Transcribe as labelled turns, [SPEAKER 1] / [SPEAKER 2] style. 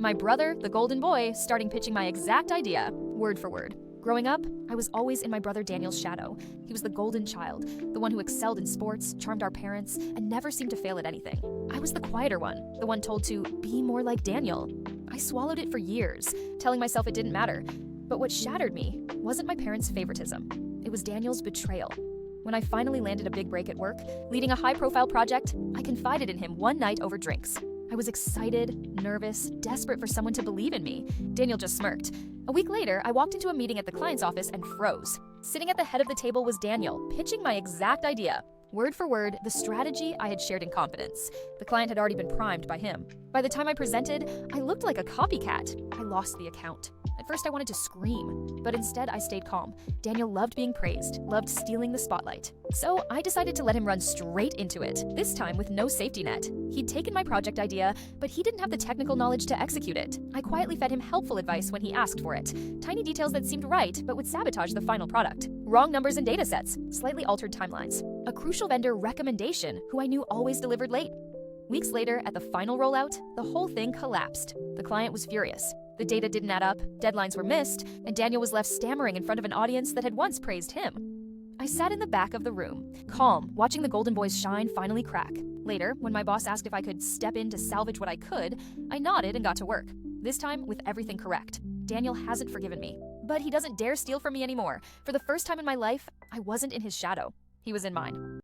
[SPEAKER 1] My brother, the golden boy, starting pitching my exact idea, word for word. Growing up, I was always in my brother Daniel's shadow. He was the golden child, the one who excelled in sports, charmed our parents, and never seemed to fail at anything. I was the quieter one, the one told to be more like Daniel. I swallowed it for years, telling myself it didn't matter. But what shattered me wasn't my parents' favoritism. It was Daniel's betrayal. When I finally landed a big break at work, leading a high-profile project, I confided in him one night over drinks. I was excited, nervous, desperate for someone to believe in me. Daniel just smirked. A week later, I walked into a meeting at the client's office and froze. Sitting at the head of the table was Daniel, pitching my exact idea. Word for word, the strategy I had shared in confidence. The client had already been primed by him. By the time I presented, I looked like a copycat. I lost the account. At first I wanted to scream, but instead I stayed calm. Daniel loved being praised, loved stealing the spotlight. So I decided to let him run straight into it, this time with no safety net. He'd taken my project idea, but he didn't have the technical knowledge to execute it. I quietly fed him helpful advice when he asked for it. Tiny details that seemed right, but would sabotage the final product. Wrong numbers and data sets, slightly altered timelines. A crucial vendor recommendation who I knew always delivered late. Weeks later, at the final rollout, the whole thing collapsed. The client was furious. The data didn't add up, deadlines were missed, and Daniel was left stammering in front of an audience that had once praised him. I sat in the back of the room, calm, watching the golden boy's shine finally crack. Later, when my boss asked if I could step in to salvage what I could, I nodded and got to work. This time with everything correct. Daniel hasn't forgiven me, but he doesn't dare steal from me anymore. For the first time in my life, I wasn't in his shadow. He was in mine.